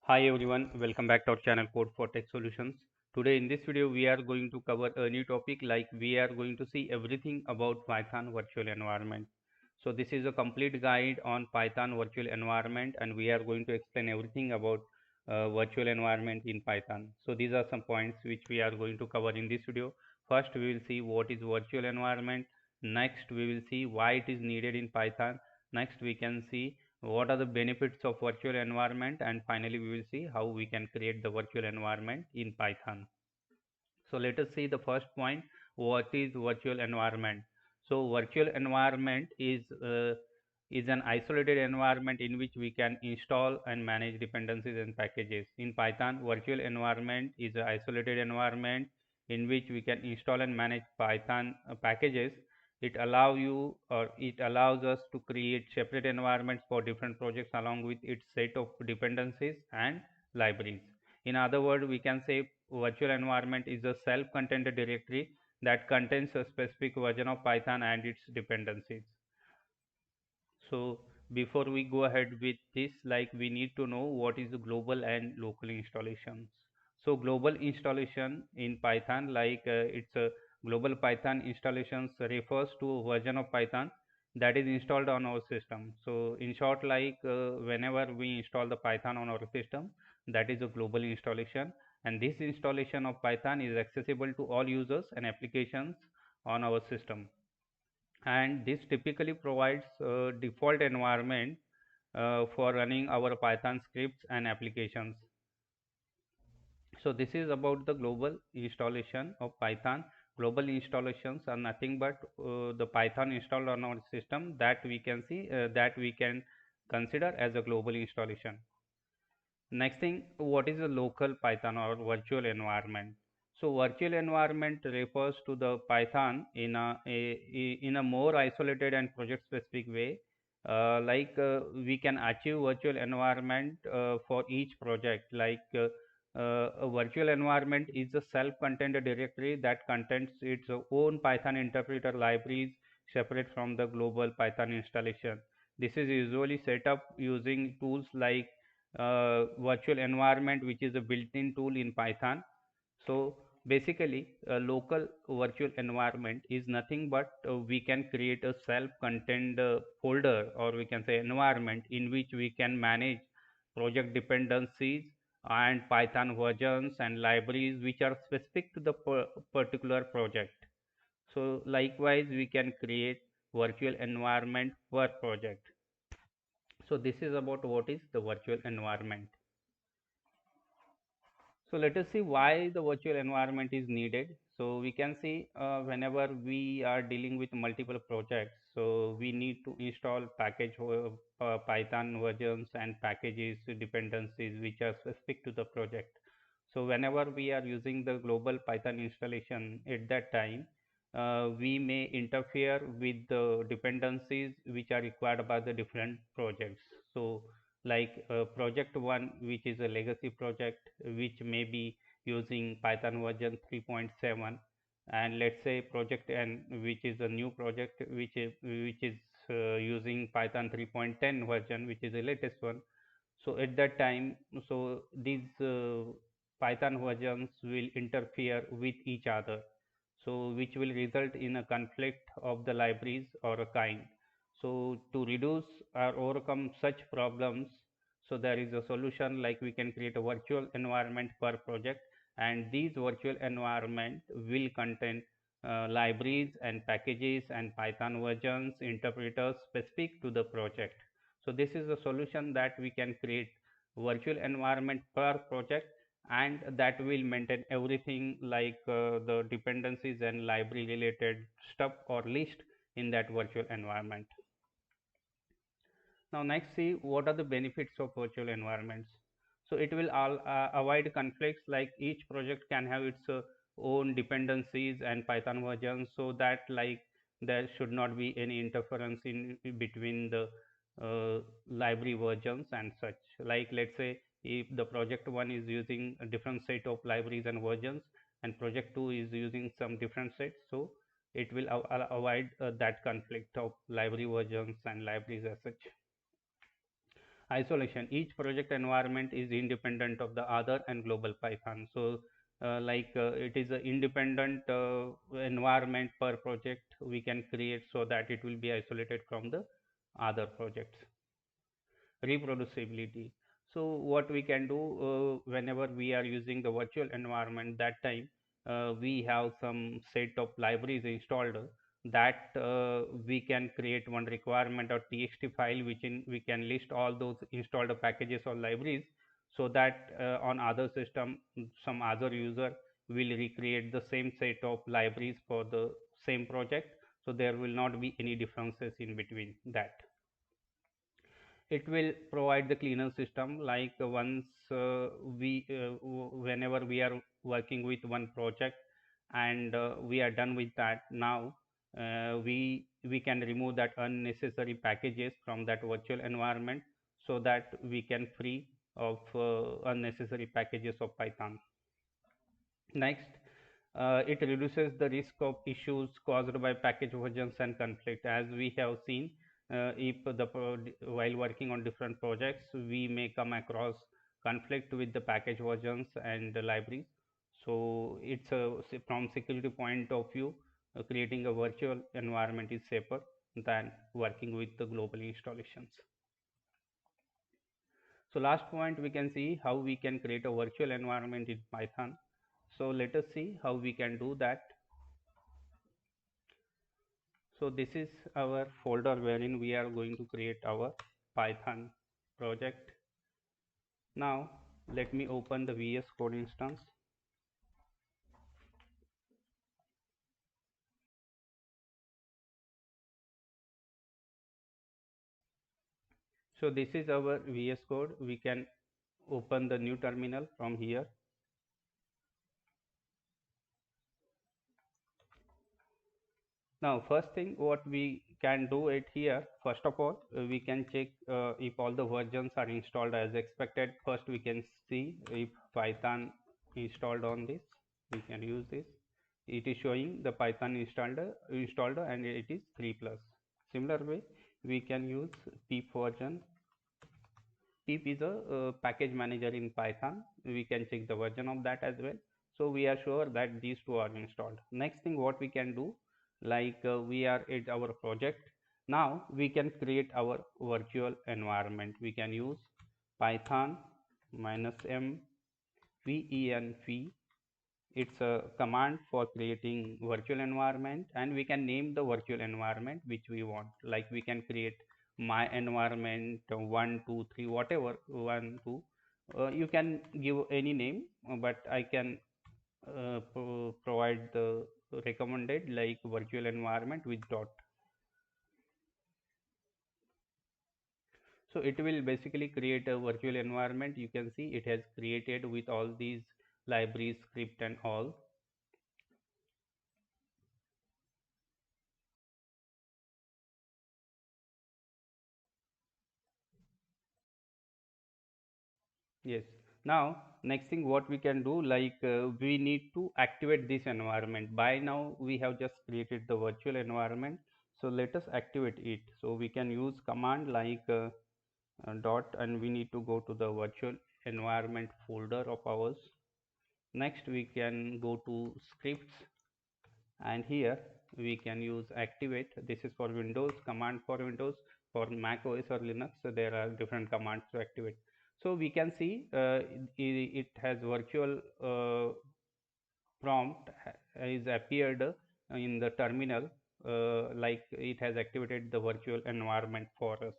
Hi everyone, welcome back to our channel Code for Tech Solutions. Today in this video we are going to cover a new topic, like we are going to see everything about Python virtual environment. So this is a complete guide on Python virtual environment and we are going to explain everything about virtual environment in Python. So these are some points which we are going to cover in this video. First we will see what is virtual environment. Next we will see why it is needed in Python. Next we can see what are the benefits of virtual environment, and finally we will see how we can create the virtual environment in Python. So let us see the first point, what is virtual environment. So virtual environment is an isolated environment in which we can install and manage dependencies and packages. In Python, virtual environment is an isolated environment in which we can install and manage Python packages. It allows us to create separate environments for different projects along with its set of dependencies and libraries. In other words, we can say virtual environment is a self-contained directory that contains a specific version of Python and its dependencies. So before we go ahead with this, like we need to know what is the global and local installations. So global installation in Python, it's a global Python installations refers to a version of Python that is installed on our system. So in short, whenever we install the Python on our system, that is a global installation, and this installation of Python is accessible to all users and applications on our system, and this typically provides a default environment for running our Python scripts and applications. So this is about the global installation of Python. Global installations are nothing but the Python installed on our system that we can see that we can consider as a global installation. Next thing, what is a local Python or virtual environment? So virtual environment refers to the Python in a more isolated and project specific way. We can achieve virtual environment for each project. A virtual environment is a self-contained directory that contains its own Python interpreter libraries separate from the global Python installation. This is usually set up using tools like virtual environment, which is a built-in tool in Python. So basically, a local virtual environment is nothing but we can create a self-contained folder, or we can say environment, in which we can manage project dependencies and Python versions and libraries which are specific to the particular project. So likewise, we can create virtual environment per project. So this is about what is the virtual environment. So let us see why the virtual environment is needed. So we can see whenever we are dealing with multiple projects, so we need to install Python versions and packages dependencies which are specific to the project. So whenever we are using the global Python installation, at that time we may interfere with the dependencies which are required by the different projects. So project 1, which is a legacy project which may be using Python version 3.7, and let's say project N, which is a new project which is using Python 3.10 version, which is the latest one. So at that time, so these Python versions will interfere with each other, so which will result in a conflict of the libraries or a kind. So to reduce or overcome such problems, so there is a solution, like we can create a virtual environment per project, and these virtual environment will contain libraries and packages and Python versions interpreters specific to the project. So this is a solution that we can create virtual environment per project, and that will maintain everything the dependencies and library related stuff or list in that virtual environment. Now next, see what are the benefits of virtual environments. So it will avoid conflicts, like each project can have its own dependencies and Python versions, so that there should not be any interference in between the library versions and such. Like let's say if the project 1 is using a different set of libraries and versions, and project 2 is using some different sets, so it will avoid that conflict of library versions and libraries as such. Isolation: each project environment is independent of the other and global Python. So it is an independent environment per project we can create, so that it will be isolated from the other projects. Reproducibility: so what we can do, whenever we are using the virtual environment, that time we have some set of libraries installed, that we can create one requirement or txt file, which in we can list all those installed packages or libraries, so that on other system some other user will recreate the same set of libraries for the same project, so there will not be any differences in between that. It will provide the cleaner system, like once whenever we are working with one project and we are done with that, now we can remove that unnecessary packages from that virtual environment, so that we can free of unnecessary packages of Python. Next, it reduces the risk of issues caused by package versions and conflict. As we have seen, if while working on different projects, we may come across conflict with the package versions and the libraries. So it's from security point of view, creating a virtual environment is safer than working with the global installations. So last point, we can see how we can create a virtual environment in Python. So let us see how we can do that. So this is our folder wherein we are going to create our Python project. Now let me open the VS Code instance. So this is our VS Code. We can open the new terminal from here. Now first thing what we can do it here, first of all we can check if all the versions are installed as expected. First we can see if Python installed on this, we can use this. It is showing the Python installed and it is 3 plus. Similar way we can use pip version. Pip is a package manager in Python. We can check the version of that as well. So we are sure that these two are installed. Next thing what we can do, we are at our project. Now we can create our virtual environment. We can use Python -m venv. It's a command for creating virtual environment, and we can name the virtual environment which we want. Like we can create my environment 1 2 3, whatever 1 2, you can give any name, but I can provide the recommended like virtual environment with dot. So it will basically create a virtual environment. You can see it has created with all these libraries, script and all. Yes. Now, next thing what we can do, we need to activate this environment. By now, we have just created the virtual environment. So let us activate it. So we can use command dot, and we need to go to the virtual environment folder of ours. Next, we can go to scripts, and here we can use activate. This is for Windows, command for Windows. For Mac OS or Linux, so there are different commands to activate. So we can see it has virtual prompt is appeared in the terminal, like it has activated the virtual environment for us.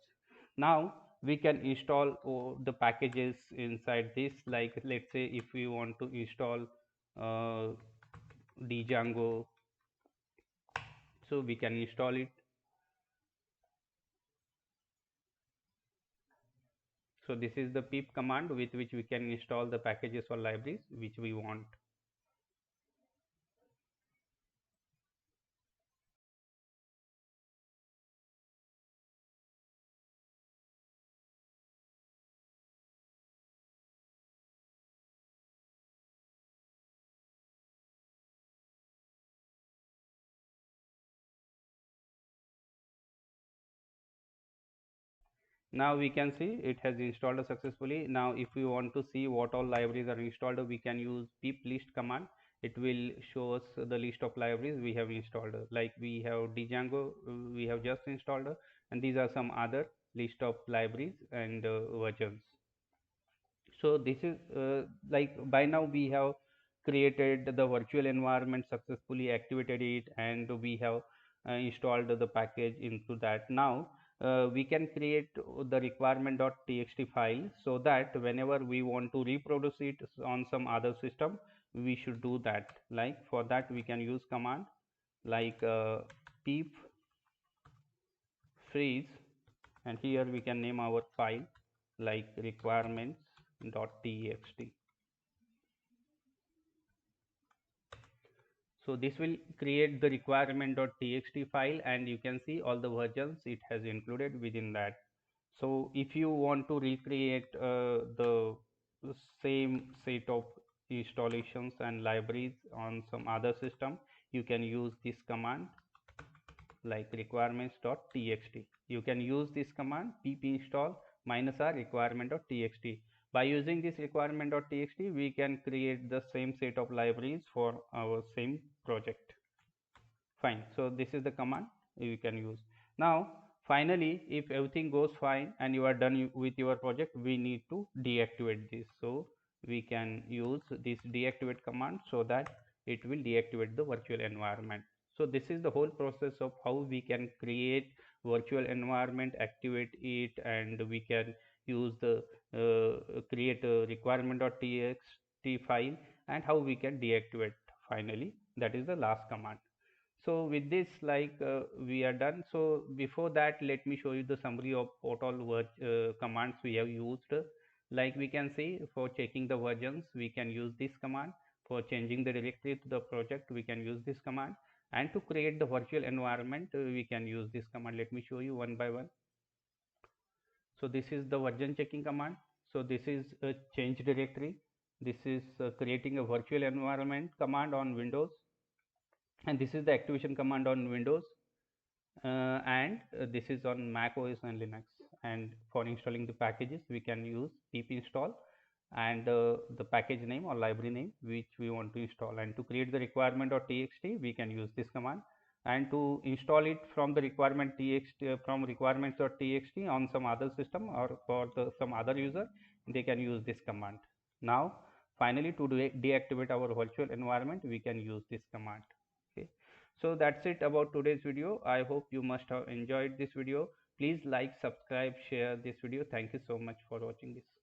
Now we can install the packages inside this. Like let's say if we want to install uh, Django, so we can install it. So this is the pip command with which we can install the packages or libraries which we want. Now we can see it has installed successfully. Now if we want to see what all libraries are installed, we can use pip list command. It will show us the list of libraries we have installed, like we have django, we have just installed, and these are some other list of libraries and versions. So this is like by now we have created the virtual environment, successfully activated it, and we have installed the package into that. Now we can create the requirement.txt file, so that whenever we want to reproduce it on some other system, we should do that. Like for that we can use command like pip freeze, and here we can name our file like requirements.txt. So this will create the requirement.txt file, and you can see all the versions it has included within that. So if you want to recreate the same set of installations and libraries on some other system, you can use this command like requirements.txt. You can use this command pip install -r requirement.txt. By using this requirement.txt, we can create the same set of libraries for our same project. Fine. So this is the command you can use. Now finally, if everything goes fine and you are done with your project, we need to deactivate this. So we can use this deactivate command, so that it will deactivate the virtual environment. So this is the whole process of how we can create virtual environment, activate it, and we can use the create a requirement.txt file, and how we can deactivate finally. That is the last command. So with this, like we are done. So before that, let me show you the summary of what all commands we have used. Like we can see, for checking the versions, we can use this command. For changing the directory to the project, we can use this command. And to create the virtual environment, we can use this command. Let me show you one by one. So this is the version checking command. So this is a change directory. This is creating a virtual environment command on Windows, and this is the activation command on Windows, and this is on Mac OS and Linux. And for installing the packages, we can use pip install and the package name or library name which we want to install. And to create the requirement.txt, we can use this command. And to install it from the requirement.txt from requirements.txt on some other system, or for some other user, they can use this command. Now finally, to deactivate our virtual environment, we can use this command. Okay. So that's it about today's video. I hope you must have enjoyed this video. Please like, subscribe, share this video. Thank you so much for watching this.